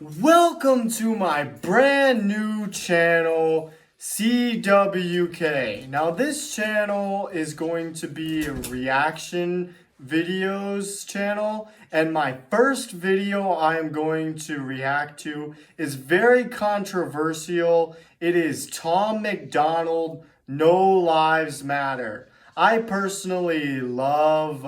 Welcome to my brand new channel, CWK. Now this channel is going to be a reaction videos channel, and my first video I am going to react to is very controversial. It is Tom MacDonald, No Lives Matter. I personally love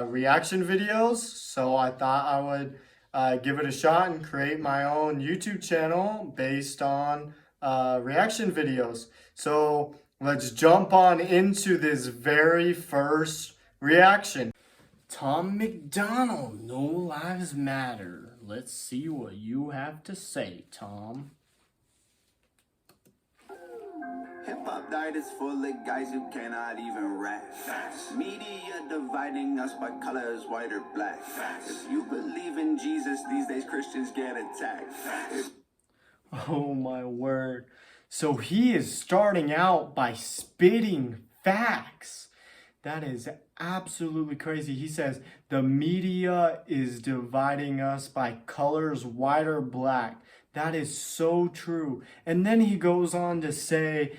reaction videos, so I thought I would give it a shot and create my own YouTube channel based on reaction videos. So let's jump on into this very first reaction. Tom MacDonald, No Lives Matter. Let's see what you have to say, Tom. Hip-hop diet is full of guys who cannot even rap. Media dividing us by colors, white or black. If you believe in Jesus, these days Christians get attacked. Oh my word. So he is starting out by spitting facts. That is absolutely crazy. He says the media is dividing us by colors, white or black. That is so true. And then he goes on to say,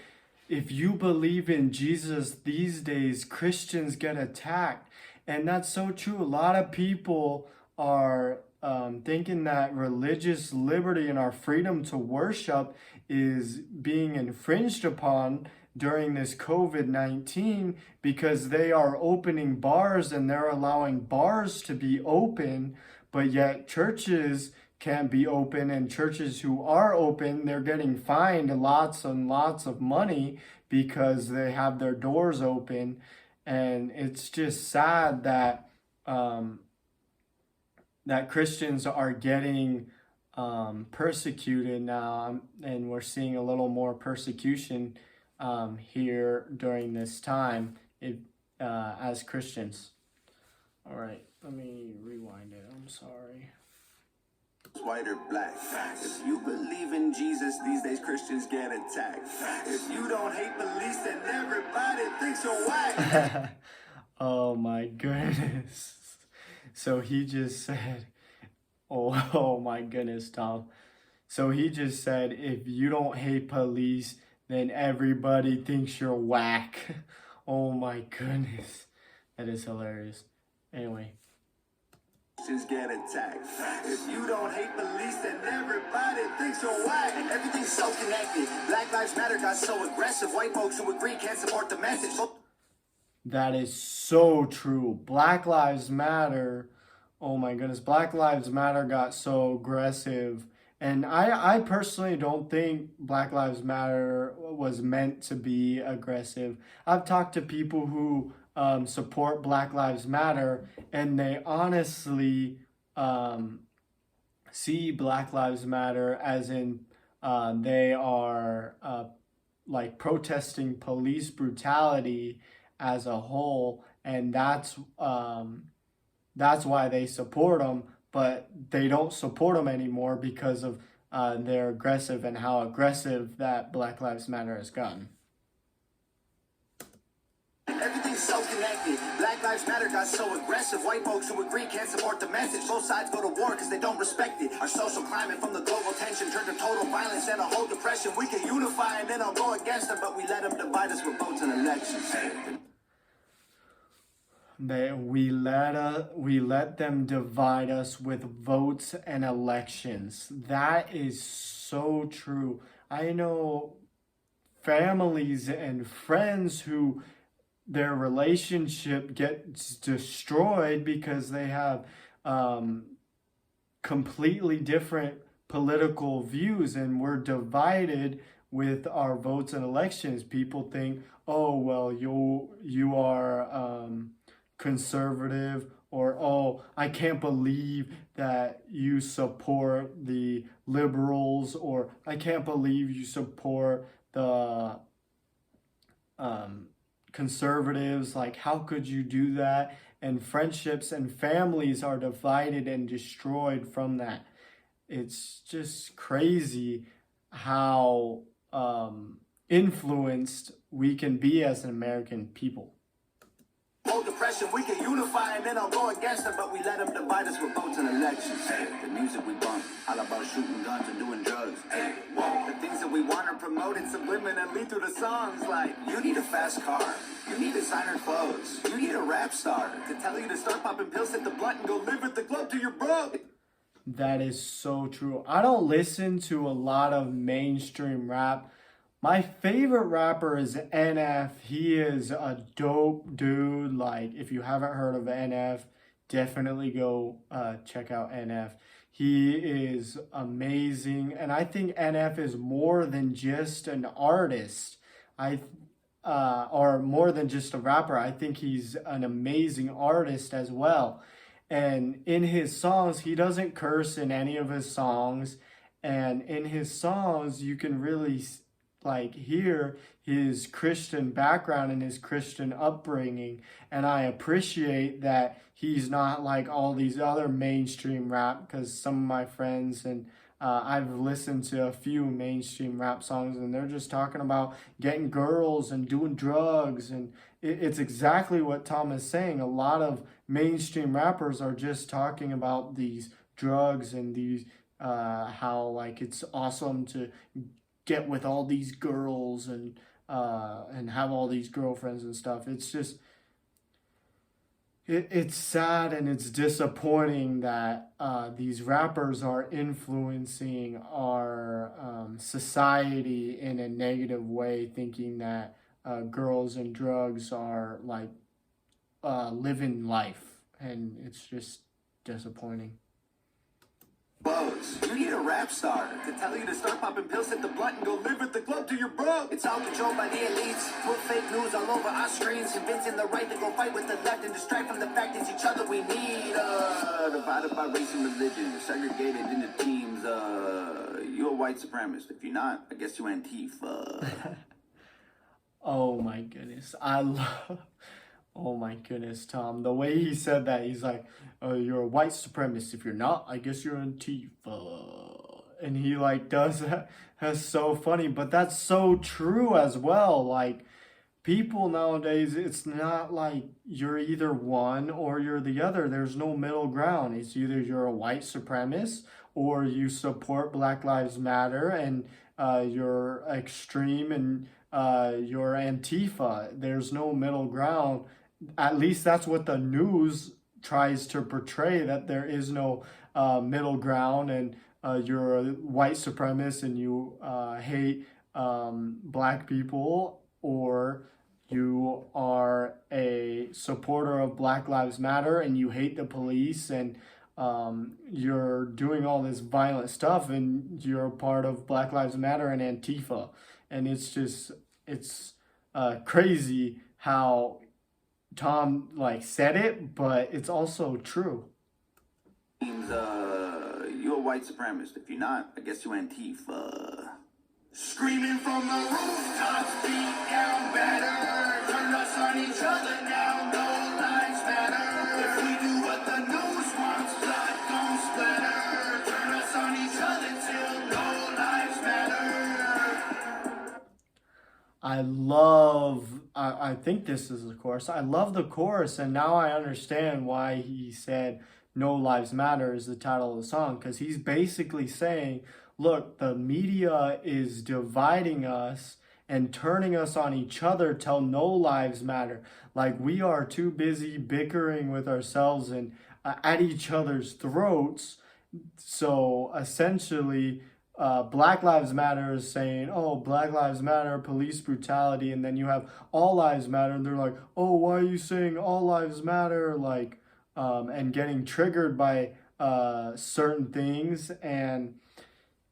if you believe in Jesus these days, Christians get attacked. And that's so true. A lot of people are thinking that religious liberty and our freedom to worship is being infringed upon during this COVID-19 because they are opening bars and they're allowing bars to be open, but yet churches can't be open, and churches who are open, they're getting fined lots and lots of money because they have their doors open. And it's just sad that that Christians are getting persecuted now, and we're seeing a little more persecution here during this time as Christians. All right, let me rewind it. I'm sorry. White or black. If you believe in Jesus, these days Christians get attacked. If you don't hate police, then everybody thinks you're whack. Oh my goodness. So he just said, oh my goodness, Tom. So he just said, if you don't hate police, then everybody thinks you're whack. Oh my goodness. That is hilarious. Anyway. Get attacked. If you don't hate police, then everybody thinks you're whack. Everything's so connected. Black Lives Matter got so aggressive. White folks who agree can't support the message. That is so true. Black Lives Matter. Oh my goodness. Black Lives Matter got so aggressive. And I personally don't think Black Lives Matter was meant to be aggressive. I've talked to people who support Black Lives Matter, and they honestly see Black Lives Matter as in they are like protesting police brutality as a whole, and that's why they support them. But they don't support them anymore because of they're aggressive and how aggressive that Black Lives Matter has gotten. Everything's so connected. Black Lives Matter got so aggressive. White folks who agree can't support the message. Both sides go to war because they don't respect it. Our social climate from the global tension turned to total violence and a whole depression. We can unify and then I'll go against them, but we let them divide us with votes and elections. We let them divide us with votes and elections. That is so true. I know families and friends who their relationship gets destroyed because they have completely different political views, and we're divided with our votes and elections. People think, oh well, you are conservative, or oh, I can't believe that you support the liberals, or I can't believe you support the conservatives. Like, how could you do that? And friendships and families are divided and destroyed from that. It's just crazy how influenced we can be as an American people. oppression. We can unify and then I'll go against them, but we let them divide us with votes and elections. Hey, the music we bump, all about shooting guns and doing drugs. Hey, whoa, the things that we want are promoted subliminally through the songs. Like, you need a fast car, you need designer clothes, you need a rap star to tell you to start popping pills, hit the blunt, and go live at the club till you're broke. That is so true. I don't listen to a lot of mainstream rap. My favorite rapper is NF. He is a dope dude. Like, if you haven't heard of NF, definitely go check out NF. He is amazing. And I think NF is more than just an artist. Or more than just a rapper. I think he's an amazing artist as well. And in his songs, he doesn't curse in any of his songs. And in his songs, you can really like hear his Christian background and his Christian upbringing. And I appreciate that he's not like all these other mainstream rap, because some of my friends and I've listened to a few mainstream rap songs and they're just talking about getting girls and doing drugs. And it's exactly what Tom is saying. A lot of mainstream rappers are just talking about these drugs and these how like it's awesome to get with all these girls and have all these girlfriends and stuff. It's just it's sad and it's disappointing that these rappers are influencing our society in a negative way, thinking that girls and drugs are like living life, and it's just disappointing. You need a rap star to tell you to start popping pills, hit the blunt, and go live at the club till you're broke. It's all controlled by the elites. Put fake news all over our screens, convincing the right to go fight with the left and distract from the fact it's each other we need. Divided by race and religion, segregated into teams. You're a white supremacist. If you're not, I guess you're Antifa. Oh my goodness. Oh my goodness, Tom. The way he said that, he's like, you're a white supremacist. If you're not, I guess you're Antifa. And he like does that. That's so funny. But that's so true as well. Like, people nowadays, it's not like you're either one or you're the other. There's no middle ground. It's either you're a white supremacist or you support Black Lives Matter and you're extreme and you're Antifa. There's no middle ground. At least that's what the news tries to portray, that there is no middle ground, and you're a white supremacist and you hate black people, or you are a supporter of Black Lives Matter and you hate the police, and you're doing all this violent stuff and you're a part of Black Lives Matter and Antifa. And it's just, it's crazy how Tom like said it, but it's also true. You're a white supremacist. If you're not, I guess you're Antifa. Screaming from the rooftops, beat down better. Turn us on each other now, no lives matter. If we do what the news wants, blood don't splatter. Turn us on each other till no lives matter. I think this is the chorus. I love the chorus, and now I understand why he said No Lives Matter is the title of the song, because he's basically saying, look, the media is dividing us and turning us on each other till no lives matter. Like, we are too busy bickering with ourselves and at each other's throats. So essentially, Black Lives Matter is saying, oh, Black Lives Matter, police brutality, and then you have All Lives Matter, and they're like, oh, why are you saying All Lives Matter? Like, and getting triggered by certain things, and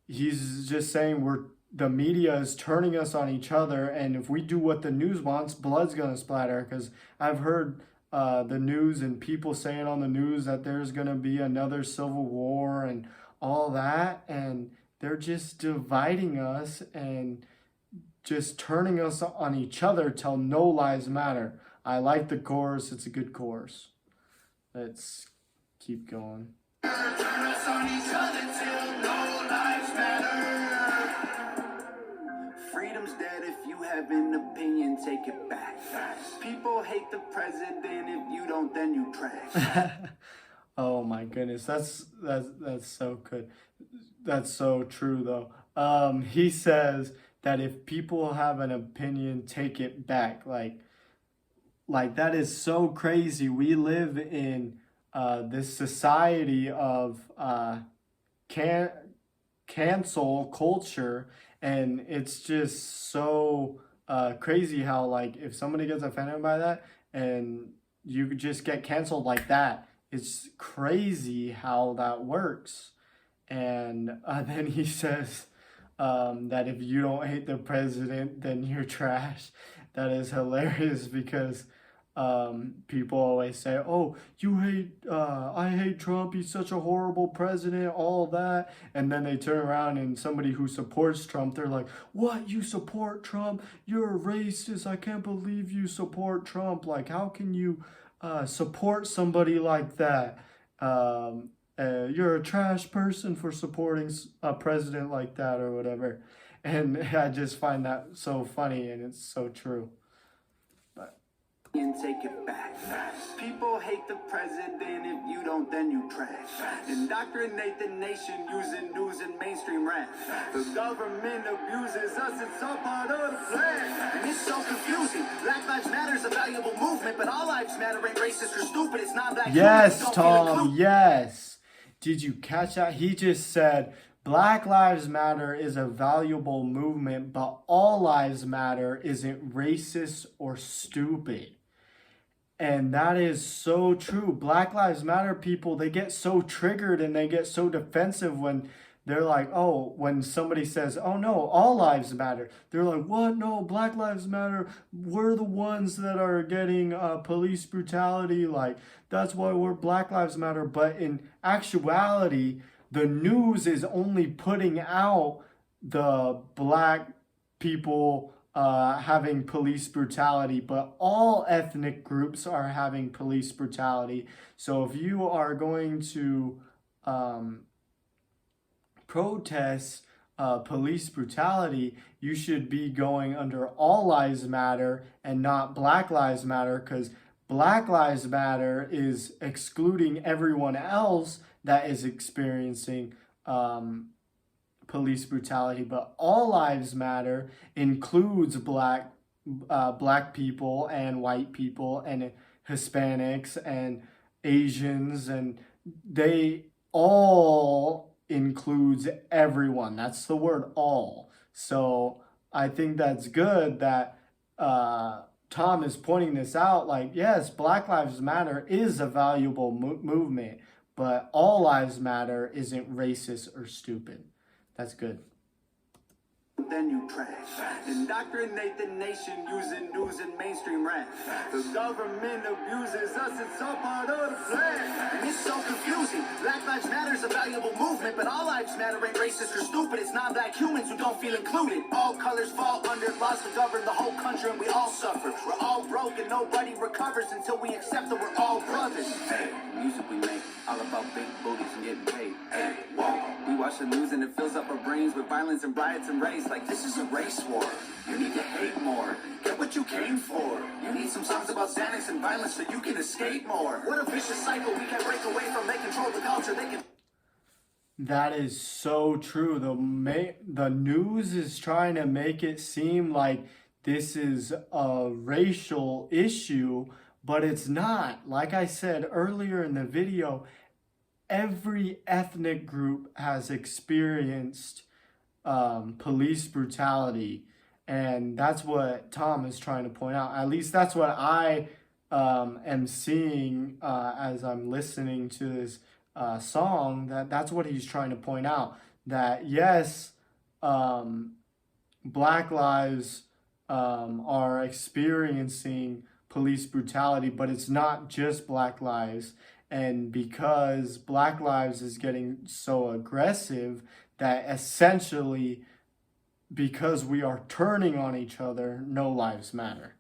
he's just saying the media is turning us on each other, and if we do what the news wants, blood's gonna splatter. Because I've heard the news and people saying on the news that there's gonna be another civil war and all that, and they're just dividing us and just turning us on each other till no lives matter. I like the chorus. It's a good chorus. Let's keep going. Turn us on each other till no lives matter. Freedom's dead if you have have an opinion, take it back. People hate the president. If you don't, then you trash. Oh my goodness, that's so good. That's so true though. He says that if people have an opinion, take it back. Like that is so crazy. We live in this society of can cancel culture, and it's just so crazy how like if somebody gets offended by that and you could just get canceled like that. It's crazy how that works. And then he says that if you don't hate the president, then you're trash. That is hilarious because people always say, "Oh, I hate Trump. He's such a horrible president." All that, and then they turn around and somebody who supports Trump, they're like, "What? You support Trump? You're a racist. I can't believe you support Trump. Like, how can you support somebody like that? You're a trash person for supporting a president like that or whatever." And I just find that so funny, and it's so true. And take it back. People hate the president. If you don't, then you trash. Indoctrinate the nation using news and mainstream rap. The government abuses us. It's all part of the plan. And it's so confusing. Black Lives Matter is a valuable movement, but all lives matter ain't racist or stupid. It's not black. Yes, Tom. Yes. Did you catch that? He just said Black Lives Matter is a valuable movement, but all lives matter isn't racist or stupid. And that is so true. Black Lives Matter people, they get so triggered and they get so defensive when they're like, oh, when somebody says, oh no, all lives matter. They're like, what? No, Black Lives Matter. We're the ones that are getting police brutality. Like, that's why we're Black Lives Matter. But in actuality, the news is only putting out the black people having police brutality, but all ethnic groups are having police brutality. So if you are going to protest police brutality, you should be going under All Lives Matter and not Black Lives Matter, because Black Lives Matter is excluding everyone else that is experiencing police brutality, but All Lives Matter includes black people and white people and Hispanics and Asians, and they all includes everyone. That's the word all. So I think that's good that Tom is pointing this out. Like, yes, Black Lives Matter is a valuable movement, but All Lives Matter isn't racist or stupid. That's good. Then you trash. Indoctrinate the nation using news and mainstream rap. The government abuses us. It's all part of the plan. And it's so confusing. Black Lives Matter is a valuable movement, but all lives matter ain't racist or stupid. It's non-black humans who don't feel included. All colors fall under laws to govern the whole country, and we all suffer. We're all broke and nobody recovers until we accept that we're all brothers. Hey, music we make, all about big booties and getting paid. Hey, whoa. We watch the news and it fills up our brains with violence and riots and race. Like, this is a race war. You need to hate more. Get what you came for. You need some songs about Xanax and violence so you can escape more. What a vicious cycle we can break away from. They control the culture. They can... That is so true. The news is trying to make it seem like this is a racial issue, but it's not. Like I said earlier in the video, every ethnic group has experienced police brutality, and that's what Tom is trying to point out. At least that's what I am seeing as I'm listening to this song. That's what he's trying to point out. That yes, Black lives are experiencing police brutality, but it's not just Black lives. And because Black lives is getting so aggressive, that essentially, because we are turning on each other, no lives matter.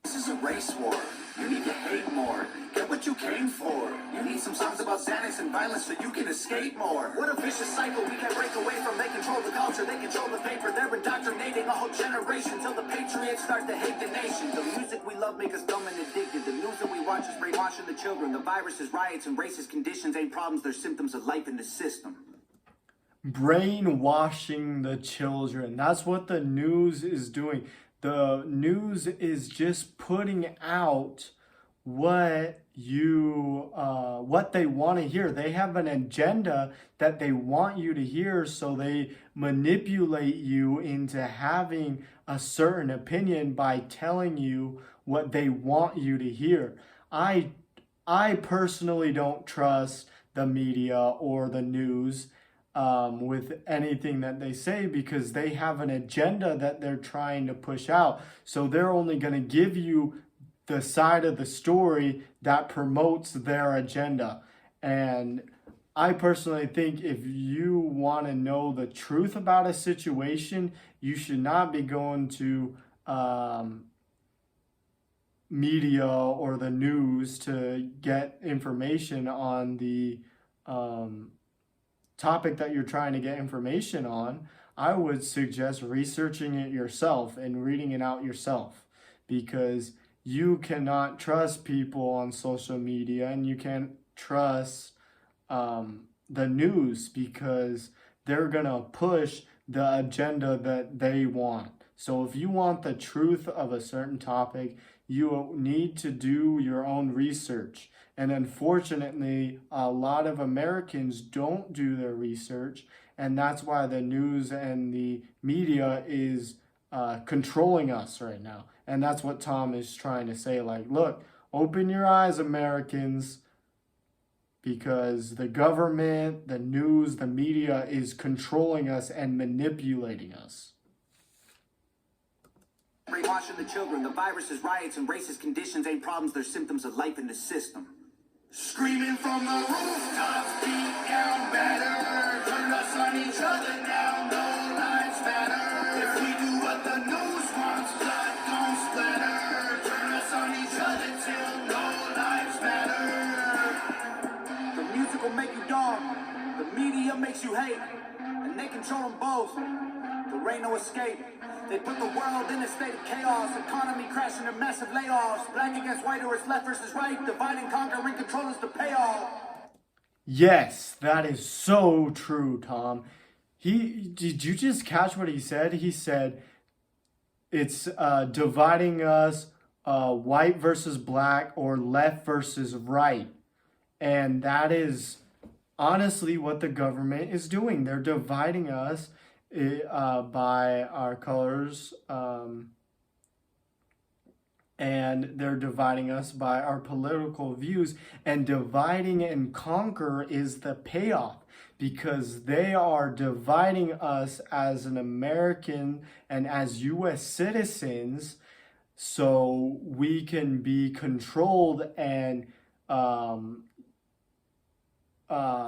This is a race war. You need to hate more. Get what you came for. You need some songs about Xanax and violence so you can escape more. What a vicious cycle we can't break away from. They control the culture, they control the paper. They're indoctrinating a whole generation till the patriots start to hate the nation. The music we love make us dumb and addicted. The news that we watch is brainwashing the children. The viruses, riots, and racist conditions ain't problems, they're symptoms of life in the system. Brainwashing the children. That's what the news is doing. The news is just putting out what they want to hear. They have an agenda that they want you to hear, so they manipulate you into having a certain opinion by telling you what they want you to hear. I personally don't trust the media or the news with anything that they say, because they have an agenda that they're trying to push out. So they're only going to give you the side of the story that promotes their agenda. And I personally think if you want to know the truth about a situation, you should not be going to media or the news to get information on the topic that you're trying to get information on. I would suggest researching it yourself and reading it out yourself, because you cannot trust people on social media, and you can't trust the news, because they're gonna push the agenda that they want. So if you want the truth of a certain topic, you need to do your own research. And unfortunately, a lot of Americans don't do their research, and that's why the news and the media is controlling us right now. And that's what Tom is trying to say. Like, look, open your eyes, Americans, because the government, the news, the media is controlling us and manipulating us. Brainwashing the children. The viruses, riots, and racist conditions ain't problems, they're symptoms of life in the system. Screaming from the rooftops, beat down better. Turn us on each other now, no lives matter. If we do what the news wants, blood don't splatter. Turn us on each other till no lives matter. The music will make you dumb, the media makes you hate, and they control them both. There ain't no escape. They put the world in a state of chaos, economy crashing and massive layoffs. Black against white, or it's left versus right. Divide and conquer and control is the payoff. Yes, that is so true, Tom. Did you just catch what he said? He said it's dividing us, white versus black, or left versus right. And that is honestly what the government is doing. They're dividing us by our colors, and they're dividing us by our political views. And dividing and conquer is the payoff, because they are dividing us as an American and as U.S. citizens, so we can be controlled and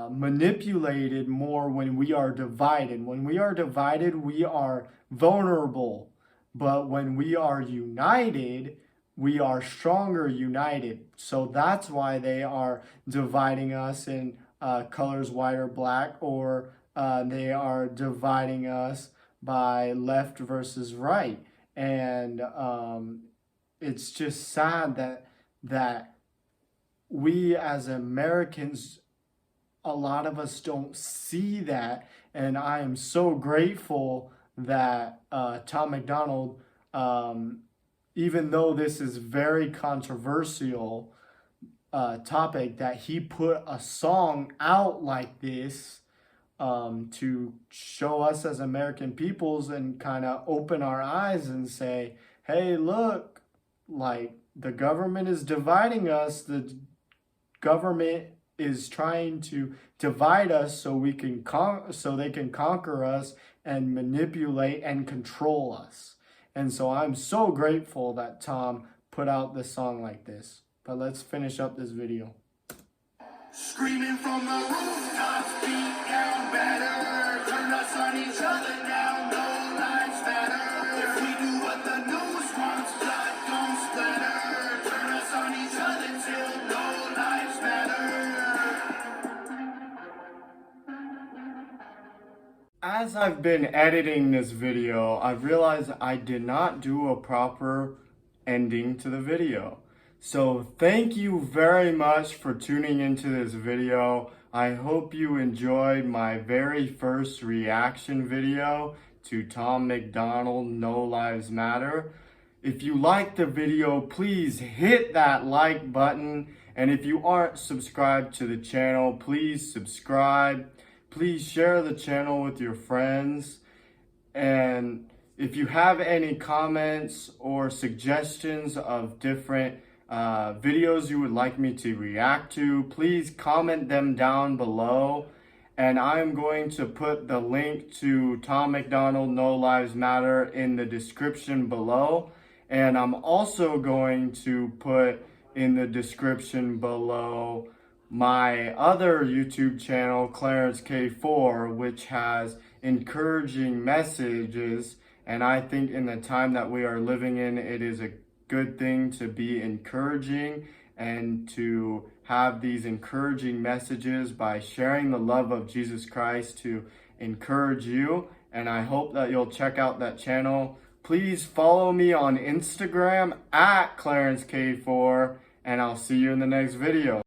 manipulated more when we are divided. When we are divided, we are vulnerable. But when we are united, we are stronger united. So that's why they are dividing us in colors white or black, or they are dividing us by left versus right. And it's just sad that we as Americans, a lot of us don't see that. And I am so grateful that Tom MacDonald, even though this is very controversial topic, that he put a song out like this to show us as American peoples and kind of open our eyes and say, hey, look, like, the government is dividing us. The government is trying to divide us so we can so they can conquer us and manipulate and control us. And so I'm so grateful that Tom put out this song like this. But let's finish up this video. Screaming from the rooftops, beat down better. Turn us on each other now, no lives matter. If we do what the news wants, blood don't splatter. Turn us on each other. As I've been editing this video, I've realized I did not do a proper ending to the video. So thank you very much for tuning into this video. I hope you enjoyed my very first reaction video to Tom MacDonald, No Lives Matter. If you liked the video, please hit that like button. And if you aren't subscribed to the channel, please subscribe. Please share the channel with your friends. And if you have any comments or suggestions of different videos you would like me to react to, please comment them down below. And I'm going to put the link to Tom MacDonald, No Lives Matter in the description below. And I'm also going to put in the description below my other YouTube channel, Clarence K4, which has encouraging messages. And I think in the time that we are living in, it is a good thing to be encouraging and to have these encouraging messages by sharing the love of Jesus Christ to encourage you. And I hope that you'll check out that channel. Please follow me on Instagram at ClarenceK4, and I'll see you in the next video.